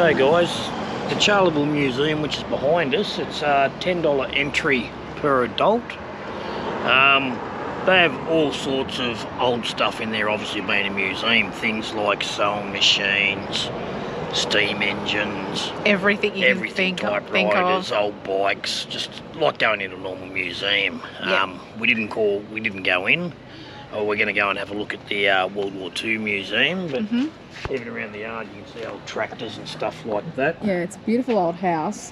So guys, the Charleville Museum, which is behind us, it's a $10 entry per adult. They have all sorts of old stuff in there, obviously being a museum, things like sewing machines, steam engines, everything you can think typewriters, of. old bikes, just like going into a normal museum. Yep. We didn't go in. We're going to go and have a look at the World War II museum, but even around the yard you can see old tractors and stuff like that. Yeah, it's a beautiful old house,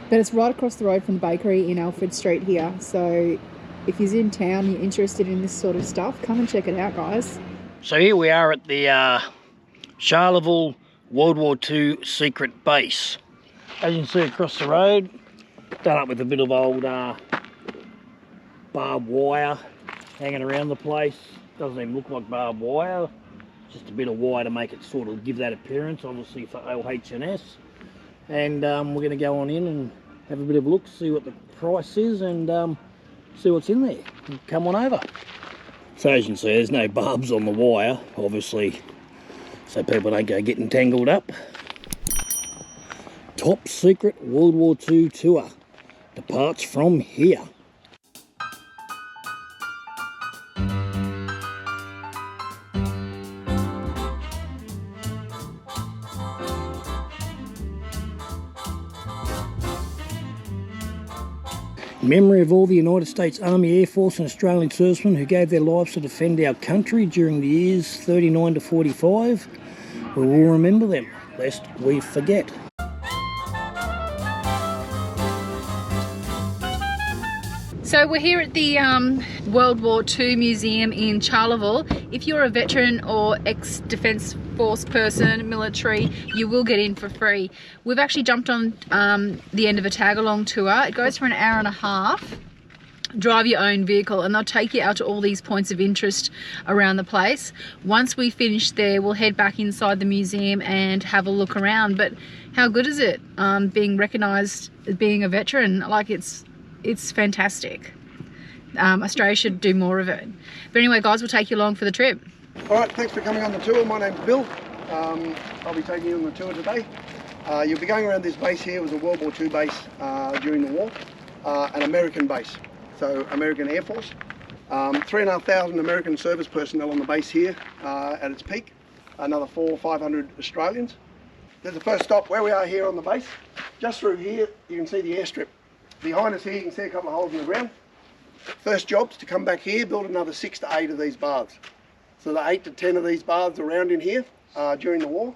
but it's right across the road from the bakery in Alfred Street here, so if you're in town, you're interested in this sort of stuff, come and check it out, guys. So here we are at the Charleville World War II secret base. As you can see across the road, done up with a bit of old barbed wire hanging around the place. Doesn't even look like barbed wire, just a bit of wire to make it sort of give that appearance, obviously for LH&S. And we're going to go on in and have a bit of a look, see what the price is, and see what's in there. Come on over. So as you can see, there's no barbs on the wire, obviously, so people don't go getting tangled up. Top secret World War II tour departs from here. In memory of all the United States Army, Air Force and Australian servicemen who gave their lives to defend our country during the years 39 to 45, we will remember them, lest we forget. So we're here at the World War II Museum in Charleville. If you're a veteran or ex-Defence Force person, military, you will get in for free. We've actually jumped on the end of a tag-along tour. It goes for an hour and a half. Drive your own vehicle and they'll take you out to all these points of interest around the place. Once we finish there, we'll head back inside the museum and have a look around. But how good is it being recognised as being a veteran? Like, it's fantastic. Australia should do more of it. But anyway, guys, we'll take you along for the trip. All right, thanks for coming on the tour. My name's Bill. I'll be taking you on the tour today. You'll be going around this base here. It was a World War II base during the war, an American base, so American Air Force. 3,500 American service personnel on the base here at its peak, another 400 or 500 Australians. There's the first stop where we are here on the base. Just through here, you can see the airstrip. Behind us here, you can see a couple of holes in the ground. First job's to come back here, build another 6 to 8 of these baths. So the 8 to 10 of these baths around in here during the war.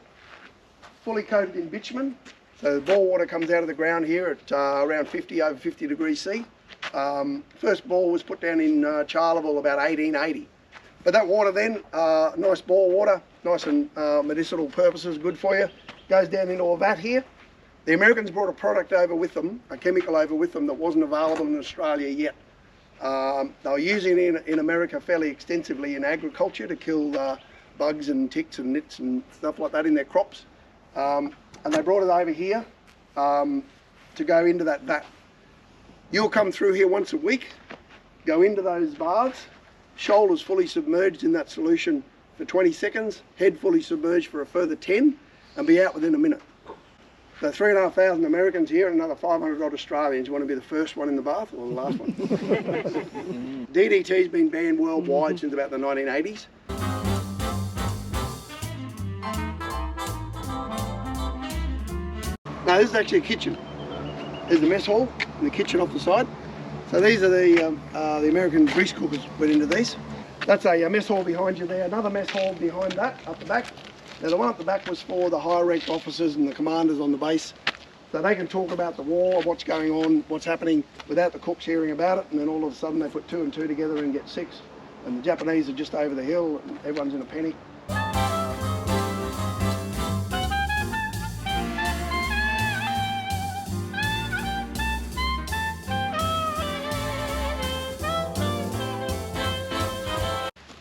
Fully coated in bitumen. So the bore water comes out of the ground here at around over 50 degrees C. First bore was put down in Charleville about 1880. But that water then, nice bore water, nice and medicinal purposes, good for you, goes down into a vat here. The Americans brought a product over with them, a chemical over with them that wasn't available in Australia yet. They were using it in America fairly extensively in agriculture to kill bugs and ticks and nits and stuff like that in their crops. And they brought it over here to go into that vat. You'll come through here once a week, go into those baths, shoulders fully submerged in that solution for 20 seconds, head fully submerged for a further 10, and be out within a minute. So 3,500 Americans here and another 500 odd Australians. You want to be the first one in the bath or the last one? DDT's been banned worldwide since about the 1980s. Now this is actually a kitchen. There's the mess hall and the kitchen off the side. So these are the American grease cookers went into these. That's a mess hall behind you there. Another mess hall behind that, up the back. Now the one up the back was for the higher ranked officers and the commanders on the base. So they can talk about the war, what's going on, what's happening without the cooks hearing about it, and then all of a sudden they put 2 and 2 together and get 6. And the Japanese are just over the hill and everyone's in a panic.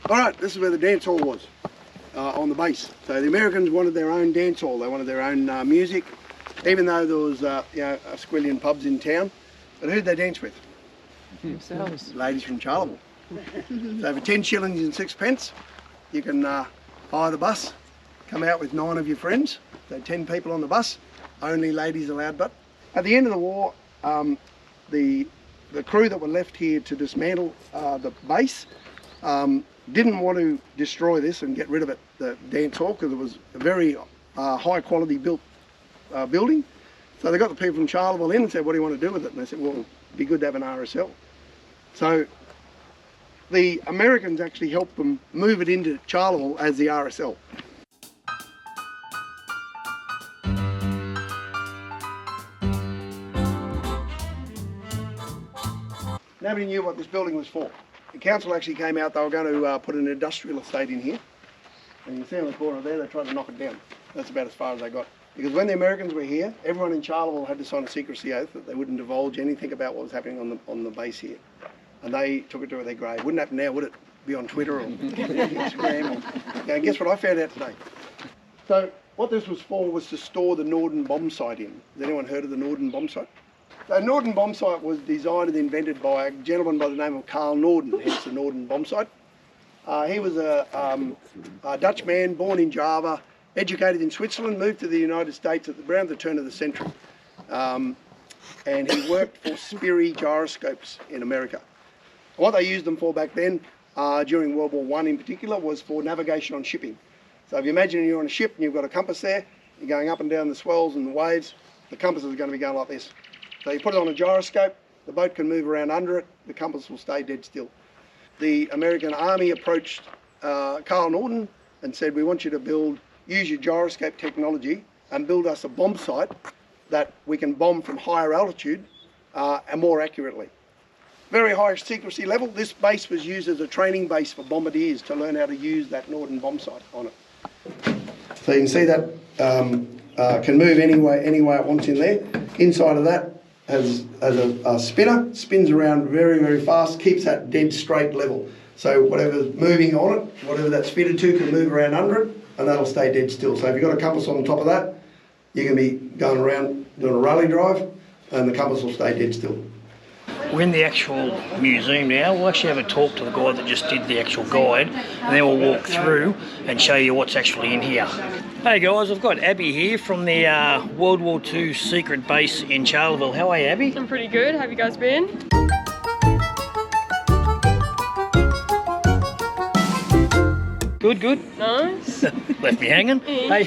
All right, this is where the dance hall was. On the base. So the Americans wanted their own dance hall, they wanted their own music, even though there was a squillion pubs in town. But who'd they dance with? Themselves. Ladies from Charleville. So for 10 shillings and 6 pence, you can hire the bus, come out with 9 of your friends, so 10 people on the bus, only ladies allowed. But at the end of the war, the crew that were left here to dismantle the base didn't want to destroy this and get rid of it, the dance hall, because it was a very high quality built building. So they got the people from Charleville in and said, what do you want to do with it? And they said, well, it'd be good to have an RSL. So the Americans actually helped them move it into Charleville as the RSL. Nobody knew what this building was for. The council actually came out, they were going to put an industrial estate in here. And you can see on the corner there, they tried to knock it down. That's about as far as they got. Because when the Americans were here, everyone in Charleville had to sign a secrecy oath that they wouldn't divulge anything about what was happening on the base here. And they took it to their grave. Wouldn't happen now, would it? Be on Twitter or Instagram. Or, guess what I found out today? So what this was for was to store the Norden bomb site in. Has anyone heard of the Norden bomb site? The Norden bomb site was designed and invented by a gentleman by the name of Carl Norden, hence the Norden bomb site. He was a Dutch man born in Java, educated in Switzerland, moved to the United States around the turn of the century. And he worked for Sperry gyroscopes in America. What they used them for back then, during World War I in particular, was for navigation on shipping. So if you imagine you're on a ship and you've got a compass there, you're going up and down the swells and the waves, the compass is going to be going like this. So you put it on a gyroscope, the boat can move around under it, the compass will stay dead still. The American Army approached Carl Norden and said, we want you to use your gyroscope technology and build us a bomb site that we can bomb from higher altitude and more accurately. Very high secrecy level. This base was used as a training base for bombardiers to learn how to use that Norden bomb site on it. So you can see that can move any way it wants in there. Inside of that has a spinner, spins around very, very fast, keeps that dead straight level. So whatever's moving on it, whatever that's fitted to, can move around under it, and that'll stay dead still. So if you've got a compass on top of that, you can be going around doing a rally drive, and the compass will stay dead still. We're in the actual museum now. We'll actually have a talk to the guy that just did the actual guide, and then we'll walk through and show you what's actually in here. Hey guys, I've got Abby here from the World War II secret base in Charleville. How are you, Abby? I'm pretty good. How have you guys been? Good, good. Nice. Left me hanging. Hey.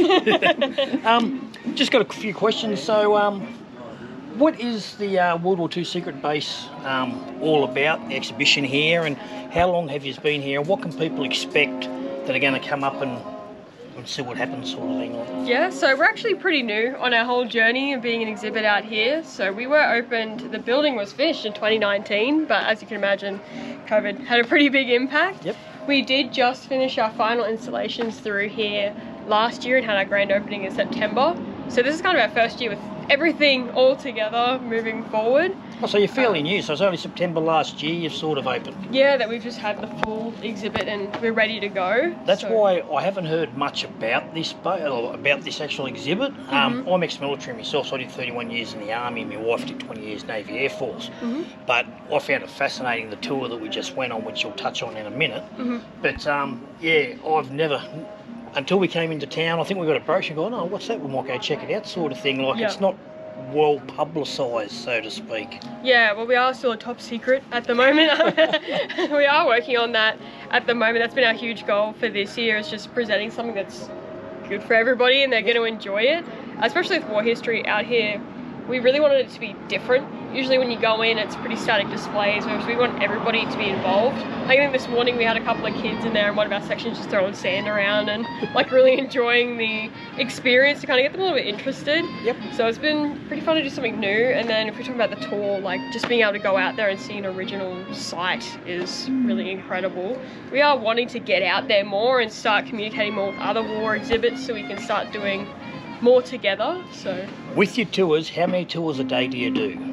Just got a few questions. So, what is the World War II secret base all about, the exhibition here, and how long have you been here? What can people expect that are going to come up and see what happens, sort of thing? Yeah, so we're actually pretty new on our whole journey of being an exhibit out here. So we were opened, the building was finished in 2019, but as you can imagine, COVID had a pretty big impact. Yep. We did just finish our final installations through here last year and had our grand opening in September. So this is kind of our first year with everything all together moving forward. Oh, so you're fairly new, so it's only September last year you've sort of opened. Yeah, that we've just had the full exhibit and we're ready to go. That's why I haven't heard much about this actual exhibit. I'm ex-military myself, so I did 31 years in the Army. My wife did 20 years Navy Air Force. But I found it fascinating, the tour that we just went on, which you'll touch on in a minute. But yeah, I've never... Until we came into town, I think we got a brochure going, oh, what's that? We might go check it out, sort of thing. Like, it's not well publicised, so to speak. Yeah, well, we are still a top secret at the moment. We are working on that at the moment. That's been our huge goal for this year, is just presenting something that's good for everybody and they're going to enjoy it. Especially with war history out here, we really wanted it to be different. Usually when you go in, it's pretty static displays, whereas we want everybody to be involved. I think this morning we had a couple of kids in there in one of our sections just throwing sand around and like really enjoying the experience to kind of get them a little bit interested. Yep. So it's been pretty fun to do something new. And then if we talk about the tour, like just being able to go out there and see an original site is really incredible. We are wanting to get out there more and start communicating more with other war exhibits so we can start doing more together. So with your tours, how many tours a day do you do?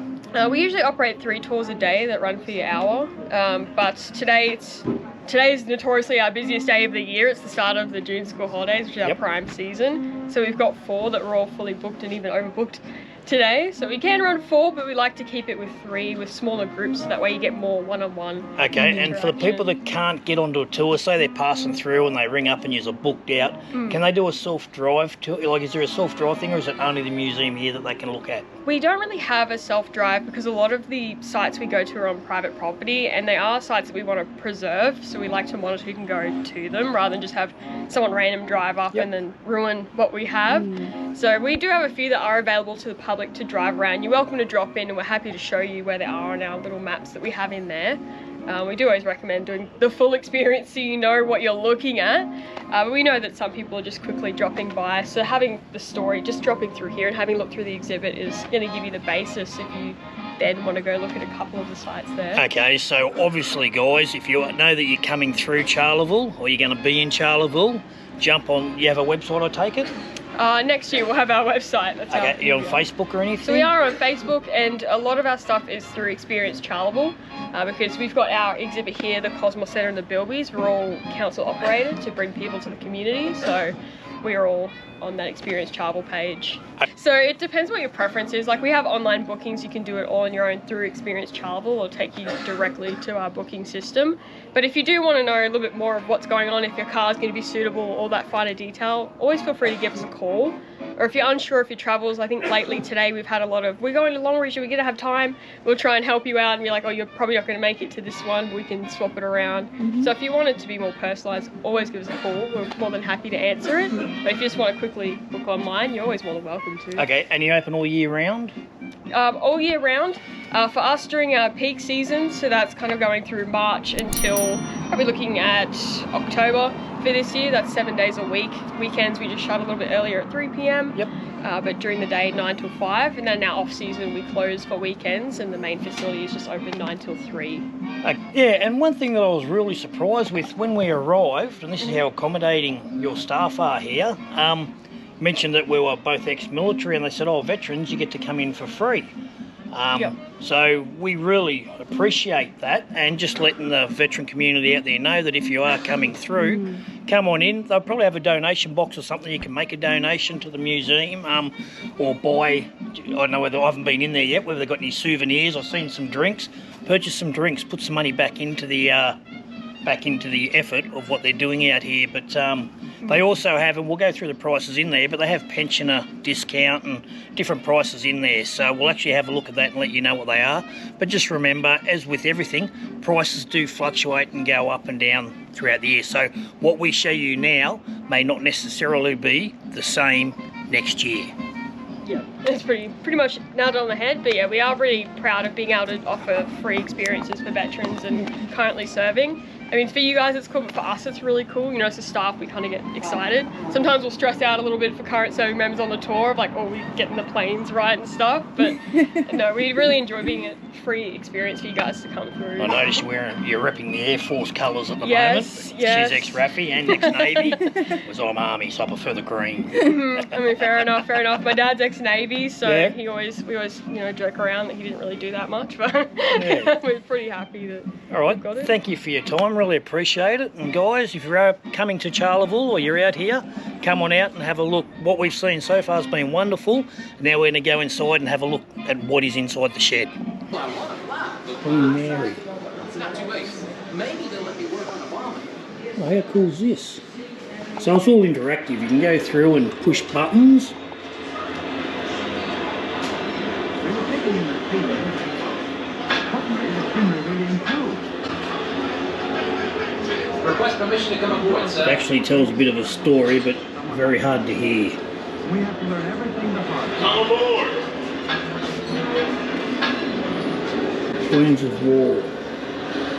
We usually operate 3 tours a day that run for your hour, but today is notoriously our busiest day of the year. It's the start of the June school holidays, which is our prime season. So we've got 4 that we're all fully booked and even overbooked today. So we can run 4, but we like to keep it with 3 with smaller groups, so that way you get more one-on-one. Okay, and for the people that can't get onto a tour, say they're passing through and they ring up and you're booked out, can they do a self-drive tour? Like, is there a self-drive thing, or is it only the museum here that they can look at? We don't really have a self-drive because a lot of the sites we go to are on private property, and they are sites that we want to preserve, so we like to monitor who can go to them rather than just have someone random drive up and then ruin what we have. So we do have a few that are available to the public to drive around. You're welcome to drop in, and we're happy to show you where they are on our little maps that we have in there. We do always recommend doing the full experience so you know what you're looking at. But we know that some people are just quickly dropping by, so having the story, just dropping through here and having a look through the exhibit is going to give you the basis if you then want to go look at a couple of the sites there. Okay, so obviously guys, if you know that you're coming through Charleville or you're going to be in Charleville, jump on, you have a website, I take it? Next year we'll have our website. That's okay, you're on Facebook or anything? So we are on Facebook, and a lot of our stuff is through Experience Charleville, because we've got our exhibit here, the Cosmos Centre and the Bilbies. We're all council operated to bring people to the community, so we are all on that Experience Charleville page. So it depends what your preference is. Like, we have online bookings, you can do it all on your own through Experience Charleville or take you directly to our booking system. But if you do want to know a little bit more of what's going on, if your car is going to be suitable, all that finer detail, always feel free to give us a call. Or if you're unsure of your travels, I think lately today we've had a lot of, we're going to Longreach, are we going to have time? We'll try and help you out, and you're like, oh, you're probably not going to make it to this one, we can swap it around. So if you want it to be more personalised, always give us a call. We're more than happy to answer it. But if you just want to quickly book online, you're always more than welcome to. Okay, and you open all year round? All year round. For us during our peak season, so that's kind of going through March until probably looking at October for this year. That's 7 days a week. Weekends we just shut a little bit earlier at 3 p.m. Yep. But during the day 9 till 5, and then our off season we close for weekends, and the main facility is just open 9 till 3. Yeah, and one thing that I was really surprised with when we arrived, and this is how accommodating your staff are here, mentioned that we were both ex-military, and they said, oh, veterans, you get to come in for free. So we really appreciate that, and just letting the veteran community out there know that if you are coming through, come on in. They'll probably have a donation box or something. You can make a donation to the museum, or buy, I don't know whether, I haven't been in there yet, whether they've got any souvenirs. I've seen some drinks. Purchase some drinks, put some money back into the effort of what they're doing out here. But they also have, and we'll go through the prices in there, but they have pensioner discount and different prices in there. So we'll actually have a look at that and let you know what they are. But just remember, as with everything, prices do fluctuate and go up and down throughout the year. So what we show you now may not necessarily be the same next year. Yeah, it's pretty much nailed it on the head. But yeah, we are really proud of being able to offer free experiences for veterans and currently serving. I mean, for you guys it's cool, but for us it's really cool. You know, as a staff we kind of get excited. Sometimes we'll stress out a little bit for current serving members on the tour of like, oh, we're getting the planes right and stuff. But no, we really enjoy being a free experience for you guys to come through. I noticed you're repping the Air Force colours at the moment. Yes. She's ex-RAFI and ex-Navy. Whereas I'm Army, so I prefer the green. I mean, fair enough. My dad's ex-Navy, so we always you know, joke around that he didn't really do that much, but we're pretty happy that we've got it. Thank you for your time, really appreciate it. And guys, if you're coming to Charleville or you're out here, come on out and have a look. What we've seen so far has been wonderful. Now we're going to go inside and have a look at what is inside the shed. Queen Mary. Oh, how cool is this? So it's all interactive. You can go through and push buttons. Request permission to come aboard, sir. It actually tells a bit of a story, but very hard to hear. We have to learn everything the hard way. Come aboard! Queens of War.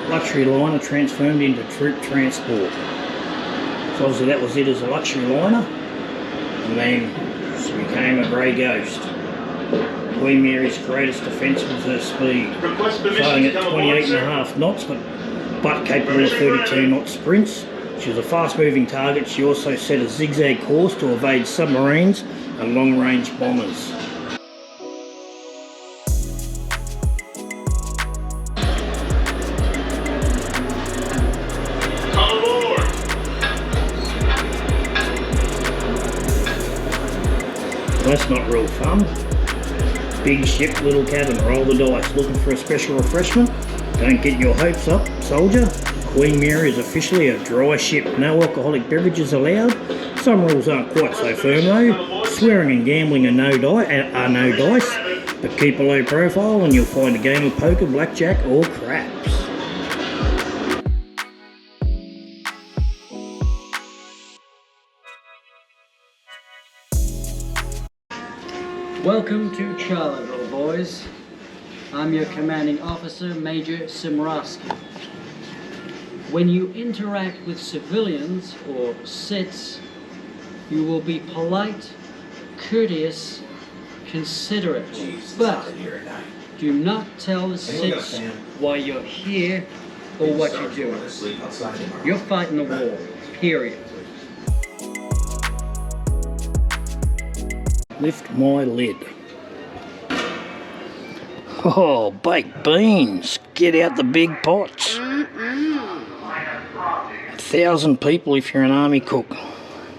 Luxury liner transformed into troop transport. So obviously that was it as a luxury liner, and then she became a grey ghost. Queen Mary's greatest defence was her speed, flying at 28.5 knots, but capable of 32 knot sprints. She was a fast-moving target. She also set a zigzag course to evade submarines and long-range bombers. Well, that's not real fun. Big ship, little cabin, roll the dice. Looking for a special refreshment? Don't get your hopes up, soldier. Queen Mary is officially a dry ship. No alcoholic beverages allowed. Some rules aren't quite so firm though. Swearing and gambling are no dice, but keep a low profile and you'll find a game of poker, blackjack or craps. Welcome to Charlottesville, boys. I'm your commanding officer, Major Simrowski. When you interact with civilians or cits, you will be polite, courteous, considerate, but do not tell the cits why you're here or what you're doing. You're fighting the war, period. Lift my lid. Oh, baked beans. Get out the big pots. 1,000 people if you're an army cook.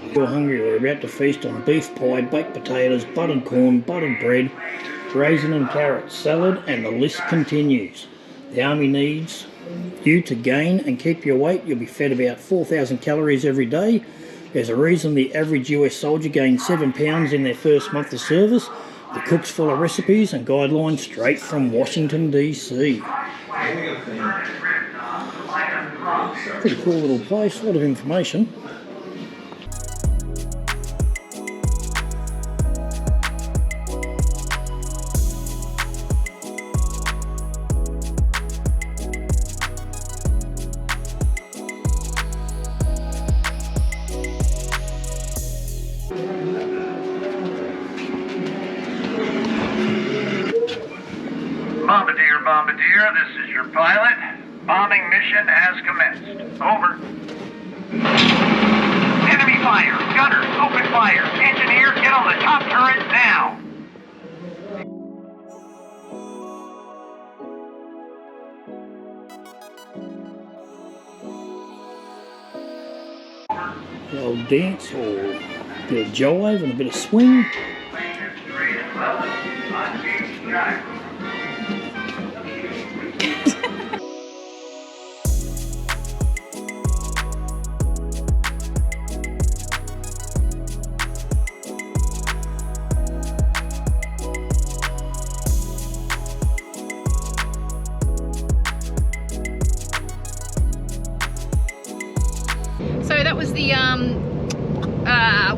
If you're hungry, we're about to feast on beef pie, baked potatoes, buttered corn, buttered bread, raisin and carrot salad, and the list continues. The army needs you to gain and keep your weight. You'll be fed about 4,000 calories every day. There's a reason the average US soldier gained 7 pounds in their first month of service. The cook's full of recipes and guidelines straight from Washington, DC. Pretty cool little place, a lot of information. Bombardier, this is your pilot. Bombing mission has commenced. Over. Enemy fire. Gunners, open fire. Engineer, get on the top turret now. The old dance or a bit of jive and a bit of swing. So that was the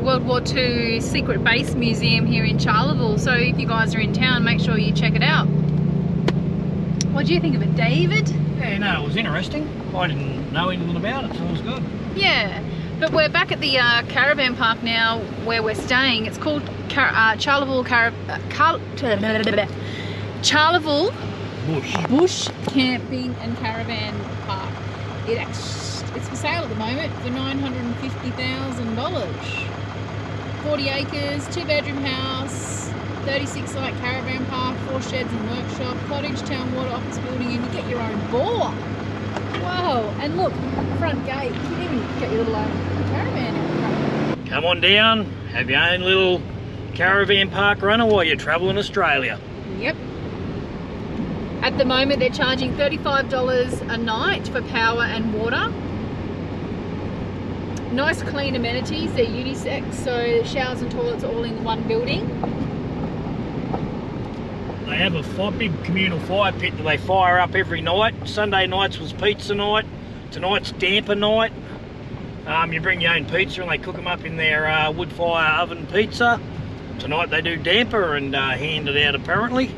World War II Secret Base Museum here in Charleville. So if you guys are in town, make sure you check it out. What do you think of it, David? Yeah, no, it was interesting. I didn't know anything about it, so it was good. Yeah, but we're back at the Caravan Park now where we're staying. It's called Charleville Charleville Bush Camping and Caravan Park. It's for sale at the moment for $950,000. 40 acres, 2-bedroom house, 36 site caravan park, 4 sheds and workshop, cottage, town water, office building, and you get your own bore. Whoa, and look, front gate, you can even get your little caravan out front. Come on down, have your own little caravan park runner while you're travelling Australia. Yep. At the moment they're charging $35 a night for power and water. Nice clean amenities, they're unisex, so showers and toilets are all in one building. They have a big communal fire pit that they fire up every night. Sunday nights was pizza night, tonight's damper night. You bring your own pizza and they cook them up in their wood fire oven pizza. Tonight they do damper and hand it out apparently.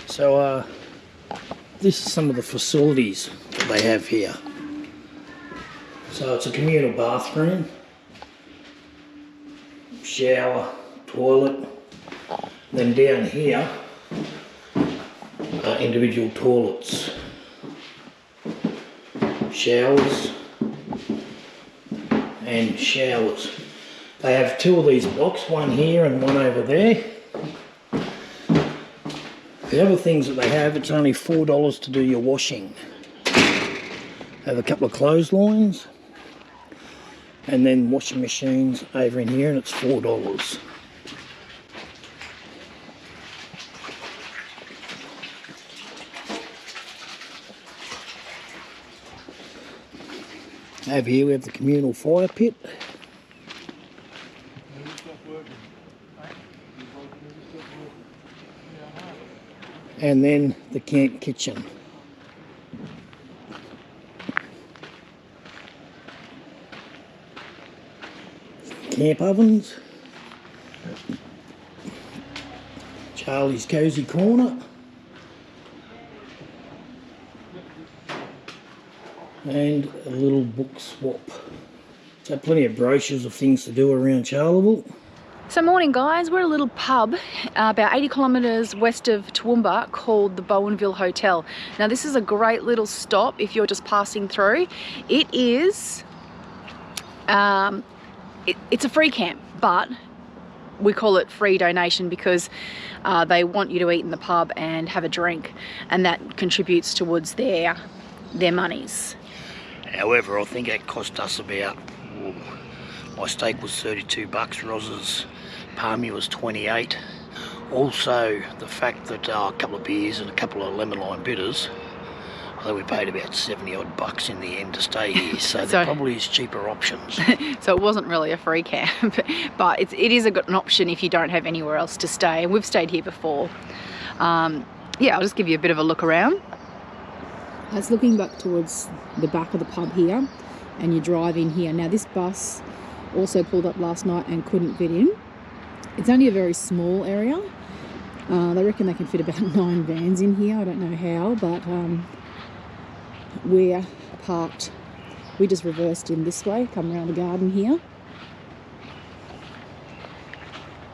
So this is some of the facilities that they have here. So it's a communal bathroom, shower, toilet, Then down here are individual toilets, showers and showers. They have two of these blocks, one here and one over there. The other things that they have, it's only $4 to do your washing. They have a couple of clotheslines and then washing machines over in here, and it's $4. Over here we have the communal fire pit. And then the camp kitchen. Camp ovens. Charlie's Cozy Corner. And a little book swap. So plenty of brochures of things to do around Charleville. So morning guys, we're at a little pub about 80 kilometres west of Toowoomba called the Bowenville Hotel. Now this is a great little stop if you're just passing through. It is, it's a free camp, but we call it free donation because they want you to eat in the pub and have a drink, and that contributes towards their monies. However, I think it cost us about, my steak was 32 bucks, Roz's palmy was 28. Also, the fact that a couple of beers and a couple of lemon lime bitters, I think we paid about 70 odd bucks in the end to stay here, so there probably is cheaper options. So it wasn't really a free camp, but it is an option if you don't have anywhere else to stay, and we've stayed here before. Yeah, I'll just give you a bit of a look around. That's looking back towards the back of the pub here, and you drive in here. Now this bus also pulled up last night and couldn't fit in. It's only a very small area. They reckon they can fit about 9 vans in here. I don't know how, but we're parked. We just reversed in this way, come around the garden here.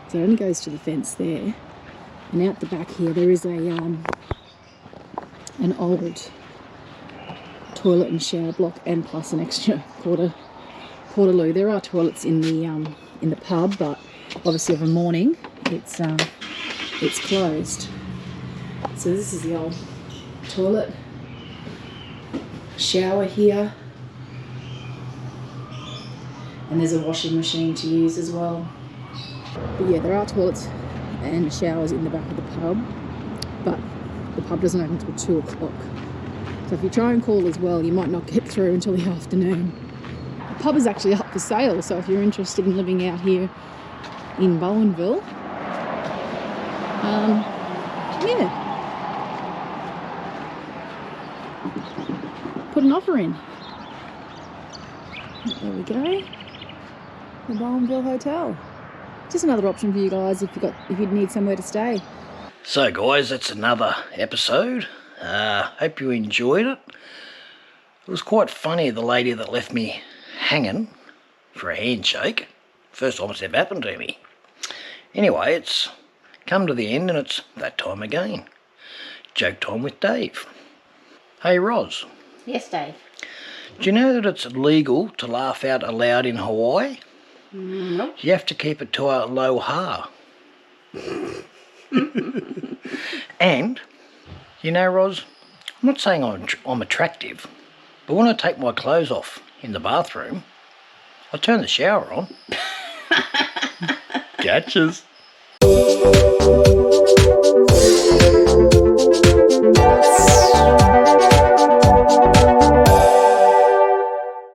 So it only goes to the fence there. And out the back here there is a an old toilet and shower block, and plus an extra portaloo. There are toilets in the pub, but obviously of a morning it's closed. So this is the old toilet, shower here, and there's a washing machine to use as well. But yeah, there are toilets and showers in the back of the pub, but the pub doesn't open until 2 o'clock. So if you try and call as well, you might not get through until the afternoon. The pub is actually up for sale, so if you're interested in living out here in Bowenville, yeah, put an offer in. There we go, the Bowenville Hotel. Just another option for you guys if you need somewhere to stay. So guys, that's another episode. Hope you enjoyed it. It was quite funny, the lady that left me hanging for a handshake. First time it's ever happened to me. Anyway, it's come to the end and it's that time again. Joke time with Dave. Hey Roz. Yes, Dave. Do you know that it's illegal to laugh out aloud in Hawaii? Nope. You have to keep it to a low ha. And, you know, Roz, I'm not saying I'm attractive, but when I take my clothes off in the bathroom, I turn the shower on. Catches.